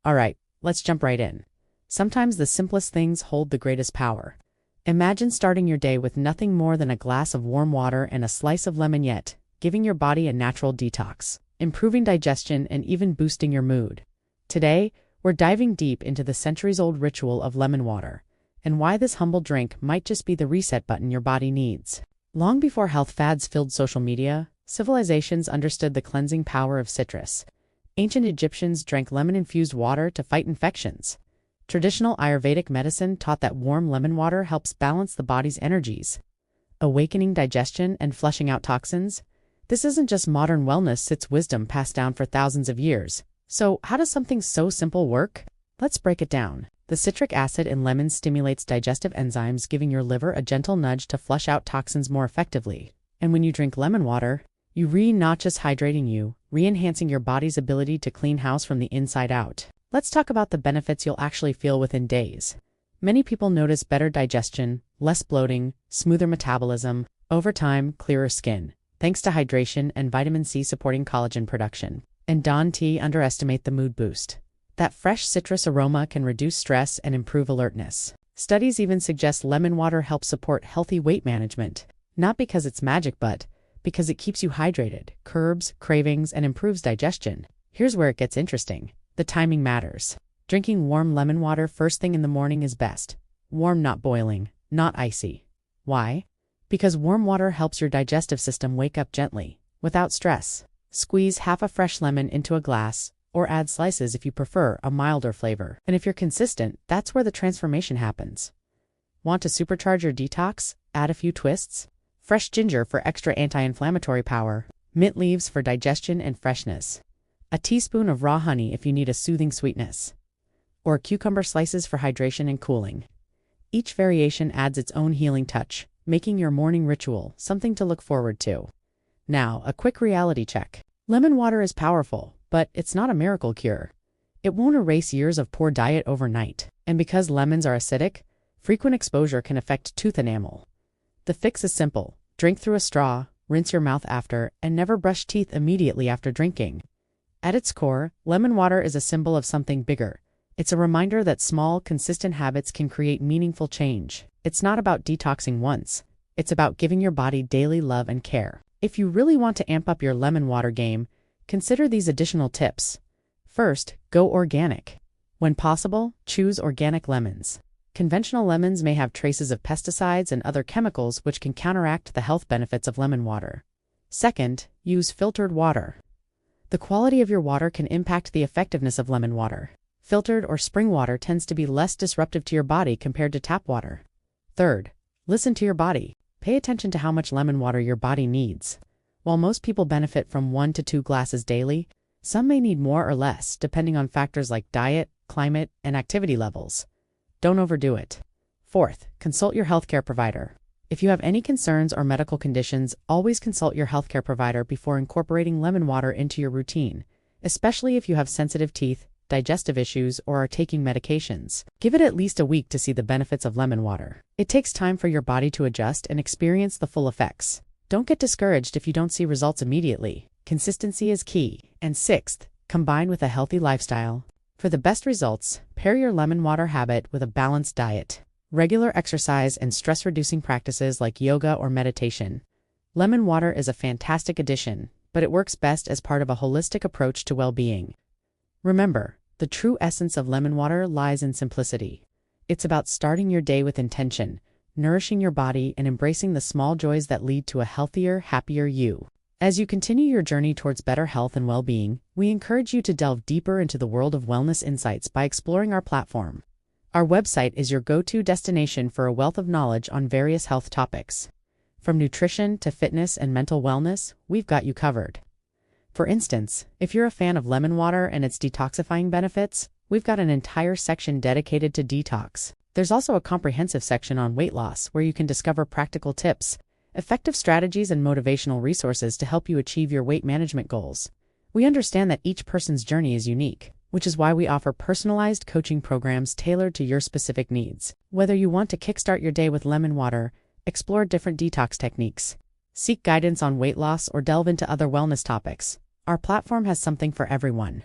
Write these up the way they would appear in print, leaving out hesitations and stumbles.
Alright, let's jump right in. Sometimes the simplest things hold the greatest power. Imagine starting your day with nothing more than a glass of warm water and a slice of lemon, yet giving your body a natural detox, improving digestion, and even boosting your mood. Today, we're diving deep into the centuries-old ritual of lemon water, and why this humble drink might just be the reset button your body needs. Long before health fads filled social media, civilizations understood the cleansing power of citrus. Ancient Egyptians drank lemon-infused water to fight infections. Traditional Ayurvedic medicine taught that warm lemon water helps balance the body's energies, awakening digestion and flushing out toxins. This isn't just modern wellness, it's wisdom passed down for thousands of years. So, how does something so simple work? Let's break it down. The citric acid in lemons stimulates digestive enzymes, giving your liver a gentle nudge to flush out toxins more effectively. And when you drink lemon water, not just hydrating you, re-enhancing your body's ability to clean house from the inside out. Let's talk about the benefits you'll actually feel within days. Many people notice better digestion, less bloating, smoother metabolism, over time, clearer skin, thanks to hydration and vitamin C supporting collagen production. And don't underestimate the mood boost. That fresh citrus aroma can reduce stress and improve alertness. Studies even suggest lemon water helps support healthy weight management, not because it's magic, but because it keeps you hydrated, curbs cravings, and improves digestion. Here's where it gets interesting. The timing matters. Drinking warm lemon water first thing in the morning is best. Warm, not boiling, not icy. Why? Because warm water helps your digestive system wake up gently, without stress. Squeeze half a fresh lemon into a glass, or add slices if you prefer a milder flavor. And if you're consistent, that's where the transformation happens. Want to supercharge your detox? Add a few twists. Fresh ginger for extra anti-inflammatory power. Mint leaves for digestion and freshness. A teaspoon of raw honey if you need a soothing sweetness. Or cucumber slices for hydration and cooling. Each variation adds its own healing touch, making your morning ritual something to look forward to. Now, a quick reality check. Lemon water is powerful, but it's not a miracle cure. It won't erase years of poor diet overnight. And because lemons are acidic, frequent exposure can affect tooth enamel. The fix is simple. Drink through a straw, rinse your mouth after, and never brush teeth immediately after drinking. At its core, lemon water is a symbol of something bigger. It's a reminder that small, consistent habits can create meaningful change. It's not about detoxing once. It's about giving your body daily love and care. If you really want to amp up your lemon water game, consider these additional tips. First, go organic. When possible, choose organic lemons. Conventional lemons may have traces of pesticides and other chemicals which can counteract the health benefits of lemon water. Second, use filtered water. The quality of your water can impact the effectiveness of lemon water. Filtered or spring water tends to be less disruptive to your body compared to tap water. Third, listen to your body. Pay attention to how much lemon water your body needs. While most people benefit from 1 to 2 glasses daily, some may need more or less, depending on factors like diet, climate, and activity levels. Don't overdo it. Fourth, consult your healthcare provider. If you have any concerns or medical conditions, always consult your healthcare provider before incorporating lemon water into your routine, especially if you have sensitive teeth, digestive issues, or are taking medications. Give it at least a week to see the benefits of lemon water. It takes time for your body to adjust and experience the full effects. Don't get discouraged if you don't see results immediately. Consistency is key. And sixth, combine with a healthy lifestyle. For the best results, pair your lemon water habit with a balanced diet, regular exercise, and stress-reducing practices like yoga or meditation. Lemon water is a fantastic addition, but it works best as part of a holistic approach to well-being. Remember, the true essence of lemon water lies in simplicity. It's about starting your day with intention, nourishing your body, and embracing the small joys that lead to a healthier, happier you. As you continue your journey towards better health and well-being, we encourage you to delve deeper into the world of wellness insights by exploring our platform. Our website is your go-to destination for a wealth of knowledge on various health topics. From nutrition to fitness and mental wellness, we've got you covered. For instance, if you're a fan of lemon water and its detoxifying benefits, we've got an entire section dedicated to detox. There's also a comprehensive section on weight loss where you can discover practical tips, effective strategies, and motivational resources to help you achieve your weight management goals. We understand that each person's journey is unique, which is why we offer personalized coaching programs tailored to your specific needs. Whether you want to kickstart your day with lemon water, explore different detox techniques, seek guidance on weight loss, or delve into other wellness topics, our platform has something for everyone.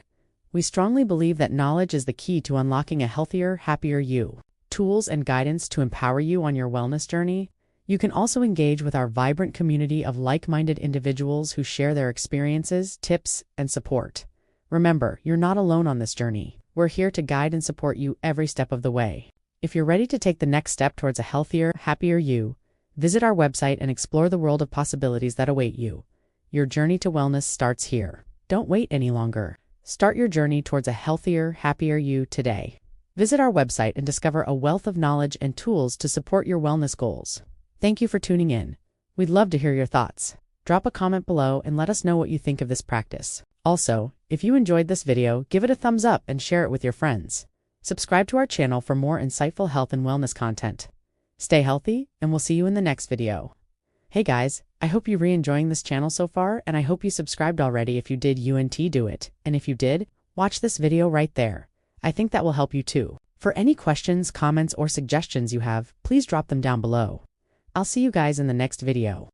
We strongly believe that knowledge is the key to unlocking a healthier, happier you. Tools and guidance to empower you on your wellness journey. You can also engage with our vibrant community of like-minded individuals who share their experiences, tips, and support. Remember, you're not alone on this journey. We're here to guide and support you every step of the way. If you're ready to take the next step towards a healthier, happier you, visit our website and explore the world of possibilities that await you. Your journey to wellness starts here. Don't wait any longer. Start your journey towards a healthier, happier you today. Visit our website and discover a wealth of knowledge and tools to support your wellness goals. Thank you for tuning in. We'd love to hear your thoughts. Drop a comment below and let us know what you think of this practice. Also, if you enjoyed this video, give it a thumbs up and share it with your friends. Subscribe to our channel for more insightful health and wellness content. Stay healthy, and we'll see you in the next video. Hey guys, I hope you're enjoying this channel so far, and I hope you subscribed already. If you did, do it. And if you did, watch this video right there. I think that will help you too. For any questions, comments, or suggestions you have, please drop them down below. I'll see you guys in the next video.